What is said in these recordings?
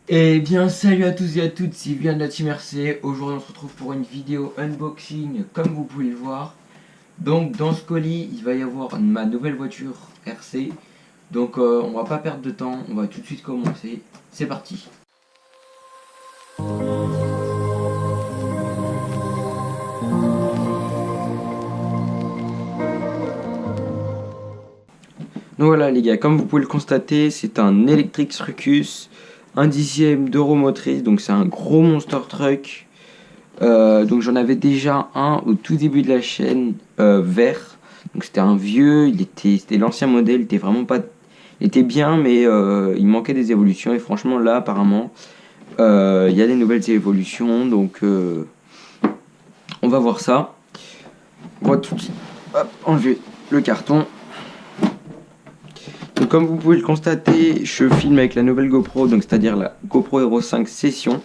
Eh bien salut à tous et à toutes, c'est Vivian de la Team RC. Aujourd'hui on se retrouve pour une vidéo unboxing comme vous pouvez le voir. Donc dans ce colis il va y avoir ma nouvelle voiture RC. Donc on va pas perdre de temps, on va tout de suite commencer. C'est parti. Donc voilà les gars, comme vous pouvez le constater, c'est un Electrix Ruckus, 1/10 d'Euromotrice, donc c'est un gros monster truck. Donc j'en avais déjà un au tout début de la chaîne, vert. Donc c'était un vieux, c'était l'ancien modèle, il était vraiment pas, il était bien, mais il manquait des évolutions. Et franchement là, apparemment, il y a des nouvelles évolutions, donc on va voir ça. On va tout de suite enlever le carton. Donc comme vous pouvez le constater, je filme avec la nouvelle GoPro, donc c'est-à-dire la GoPro Hero 5 Session.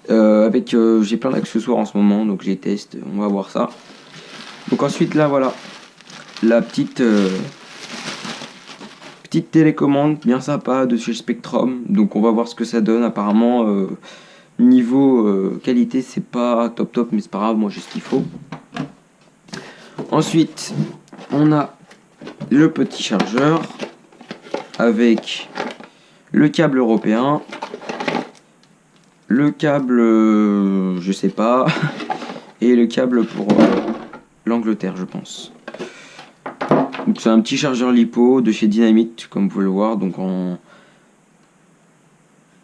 J'ai plein d'accessoires en ce moment, donc je les teste, on va voir ça. Donc ensuite là voilà, la petite télécommande bien sympa de chez Spectrum. Donc on va voir ce que ça donne. Apparemment niveau qualité c'est pas top top, mais c'est pas grave, moi j'ai ce qu'il faut. Ensuite on a le petit chargeur avec le câble européen, le câble je sais pas, et le câble pour l'Angleterre je pense. Donc c'est un petit chargeur LiPo de chez Dynamite comme vous pouvez le voir, donc en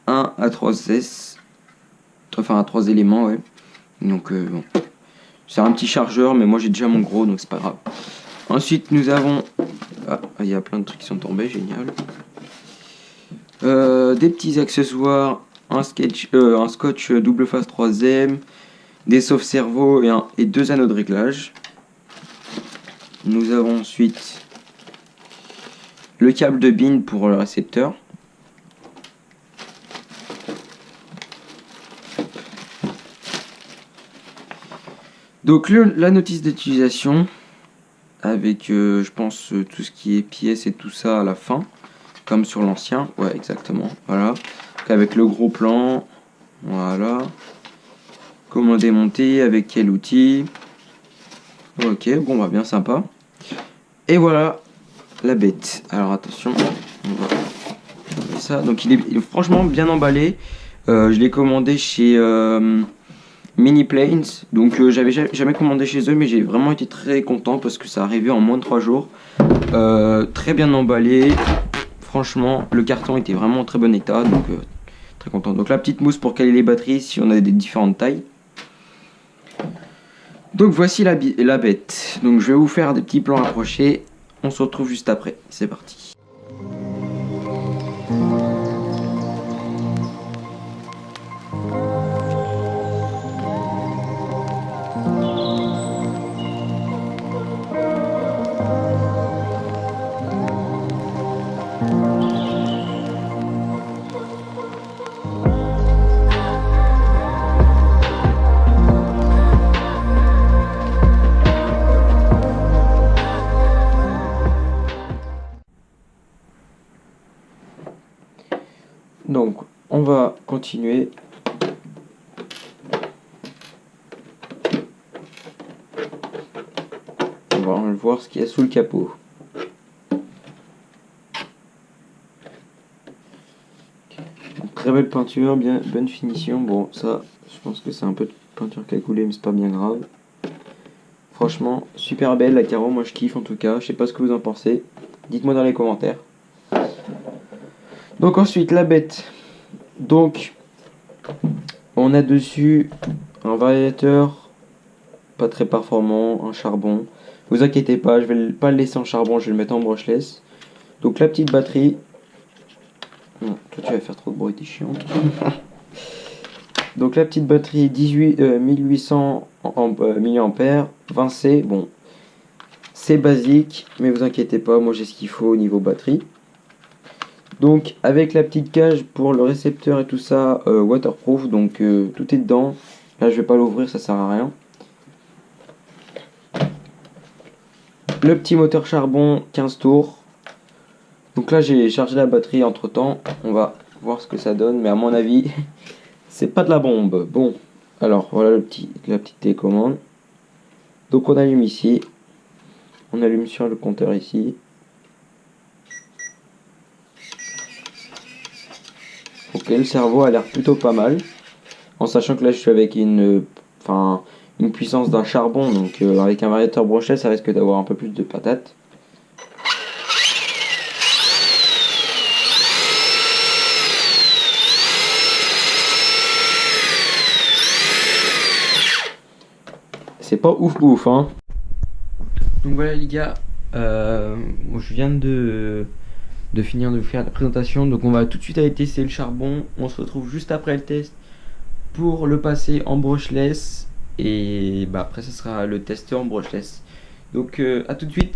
1 à 3S, enfin à 3 éléments, ouais. Donc bon, c'est un petit chargeur, mais moi j'ai déjà mon gros, donc c'est pas grave. Ensuite nous avons, ah il y a plein de trucs qui sont tombés, génial. Des petits accessoires, un scotch double face 3M, des sauve-cerveau et 2 anneaux de réglage. Nous avons ensuite le câble de bin pour le récepteur. Donc la notice d'utilisation avec je pense tout ce qui est pièces et tout ça à la fin, comme sur l'ancien, ouais exactement, voilà. Donc, avec le gros plan, voilà. Comment démonter, avec quel outil. Ok, bon bah bien sympa. Et voilà la bête. Alors attention, on va faire ça. Donc il est franchement bien emballé. Je l'ai commandé chez Mini Planes, donc j'avais jamais commandé chez eux, mais j'ai vraiment été très content parce que ça arrivait en moins de 3 jours. Très bien emballé, franchement le carton était vraiment en très bon état, donc très content. Donc la petite mousse pour caler les batteries si on a des différentes tailles. Donc voici la bête. Donc je vais vous faire des petits plans rapprochés, on se retrouve juste après, c'est parti. Donc, on va continuer. On va voir ce qu'il y a sous le capot. Une très belle peinture, bien bonne finition. Bon, ça, je pense que c'est un peu de peinture qui a coulé, mais c'est pas bien grave. Franchement, super belle la carreau, moi je kiffe en tout cas. Je sais pas ce que vous en pensez. Dites-moi dans les commentaires. Donc ensuite, la bête. Donc, on a dessus un variateur pas très performant, un charbon. Vous inquiétez pas, je vais pas le laisser en charbon, je vais le mettre en brushless. Donc la petite batterie. Non, toi tu vas faire trop de bruit, t'es chiant. Donc la petite batterie 1800 mAh, 20C. Bon, c'est basique, mais vous inquiétez pas, moi j'ai ce qu'il faut au niveau batterie. Donc avec la petite cage pour le récepteur et tout ça, waterproof, donc tout est dedans. Là je vais pas l'ouvrir, ça sert à rien. Le petit moteur charbon 15 tours. Donc là j'ai chargé la batterie entre temps. On va voir ce que ça donne, mais à mon avis, c'est pas de la bombe. Bon, alors voilà la petite télécommande. Donc on allume ici, on allume sur le compteur ici. Ok, le cerveau a l'air plutôt pas mal, en sachant que là je suis avec enfin, une puissance d'un charbon, donc avec un variateur brochet ça risque d'avoir un peu plus de patates. C'est pas ouf ouf, hein. Donc voilà les gars, je viens de finir de faire la présentation, donc on va tout de suite aller tester le charbon. On se retrouve juste après le test pour le passer en brushless, et bah après ça sera le test en brushless. Donc à tout de suite.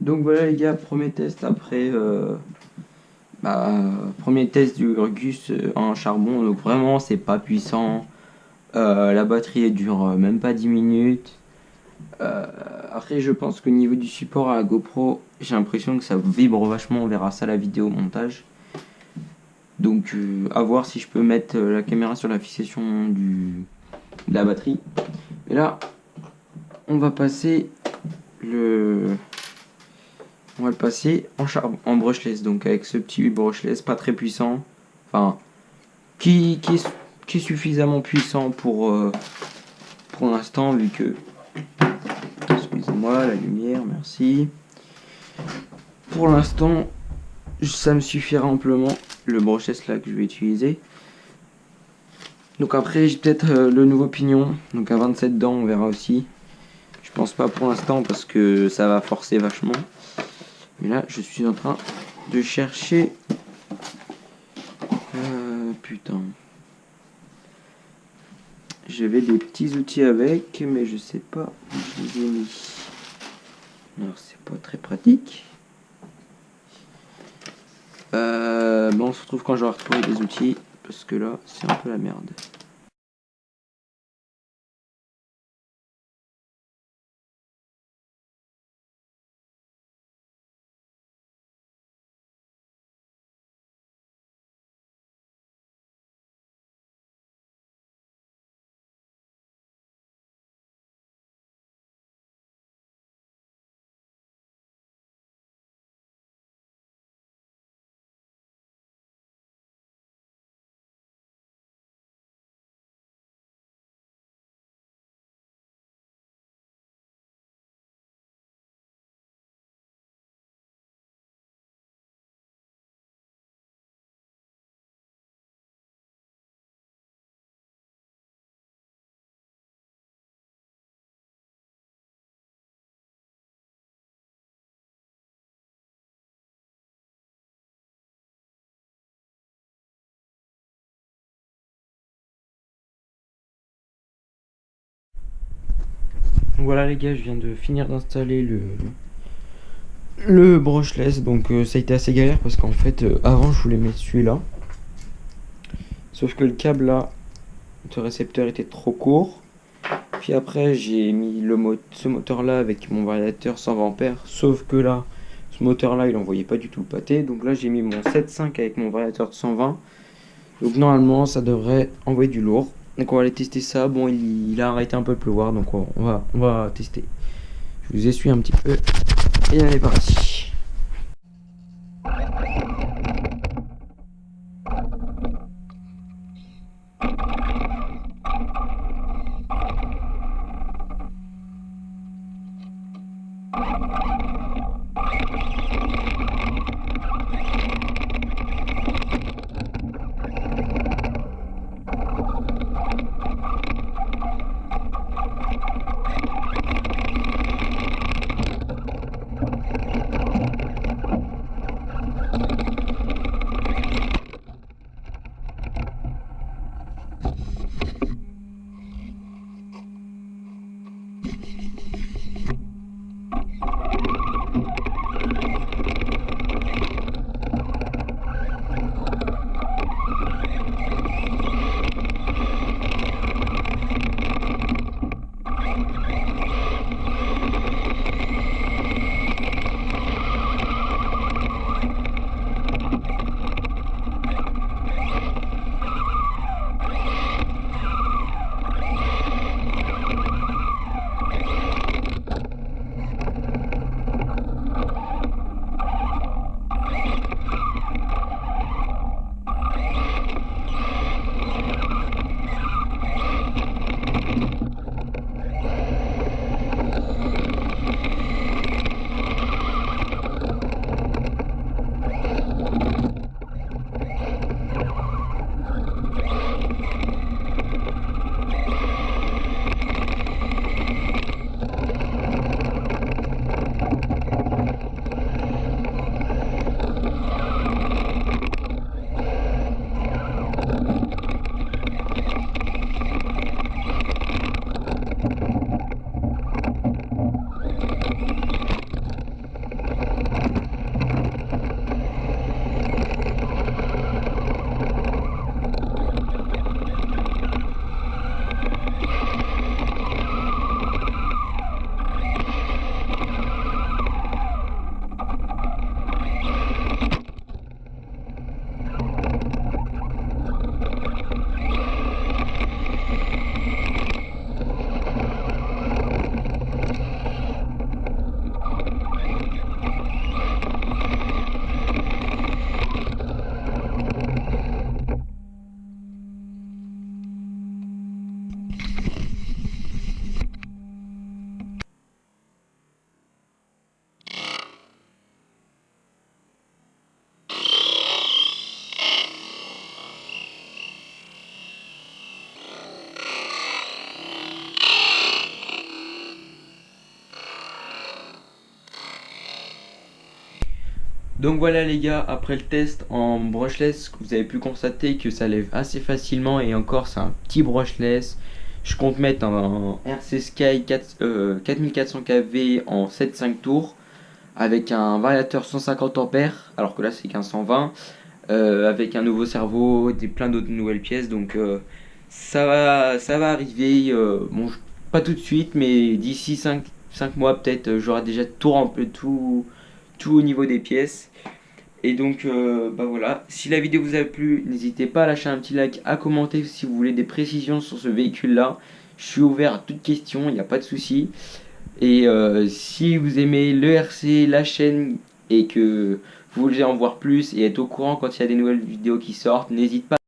Donc voilà les gars, premier test après premier test du Gus en charbon. Donc vraiment c'est pas puissant. La batterie elle dure même pas 10 minutes. Après je pense qu'au niveau du support à la GoPro, j'ai l'impression que ça vibre vachement. On verra ça à la vidéo montage. Donc à voir si je peux mettre la caméra sur la fixation de la batterie. Et là on va passer le on va le passer en charbon, en brushless, donc avec ce petit brushless pas très puissant, enfin qui est suffisamment puissant pour l'instant, vu que, excusez-moi, la lumière, merci. Pour l'instant, ça me suffira amplement, le brushless là que je vais utiliser. Donc après, j'ai peut-être le nouveau pignon, donc un 27 dents, on verra aussi. Je pense pas pour l'instant parce que ça va forcer vachement. Mais là, je suis en train de chercher. Putain. J'avais des petits outils avec, mais je sais pas où je les ai mis. Alors, c'est pas très pratique. Bon, on se retrouve quand j'aurai retrouvé des outils, parce que là, c'est un peu la merde. Voilà les gars, je viens de finir d'installer le brushless, donc ça a été assez galère parce qu'en fait avant je voulais mettre celui-là, sauf que le câble là, ce récepteur était trop court. Puis après j'ai mis ce moteur là avec mon variateur 120 ampères, sauf que là, ce moteur là il envoyait pas du tout le pâté, donc là j'ai mis mon 7.5 avec mon variateur de 120, donc normalement ça devrait envoyer du lourd. Donc on va aller tester ça. Bon, il a arrêté un peu de pleuvoir, donc on va tester. Je vous essuie un petit peu. Et allez, parti. Donc voilà les gars, après le test en brushless, vous avez pu constater que ça lève assez facilement, et encore c'est un petit brushless. Je compte mettre un RC Sky 4400 kV en 7,5 tours avec un variateur 150 ampères, alors que là c'est qu'un 120, avec un nouveau cerveau et plein d'autres nouvelles pièces. Donc ça va arriver, bon, pas tout de suite, mais d'ici 5 mois peut-être, j'aurai déjà tout rempli, tout au niveau des pièces. Et donc bah voilà, si la vidéo vous a plu, n'hésitez pas à lâcher un petit like, à commenter si vous voulez des précisions sur ce véhicule là. Je suis ouvert à toute question, il n'y a pas de souci. Et si vous aimez le RC, la chaîne, et que vous voulez en voir plus et être au courant quand il y a des nouvelles vidéos qui sortent, n'hésitez pas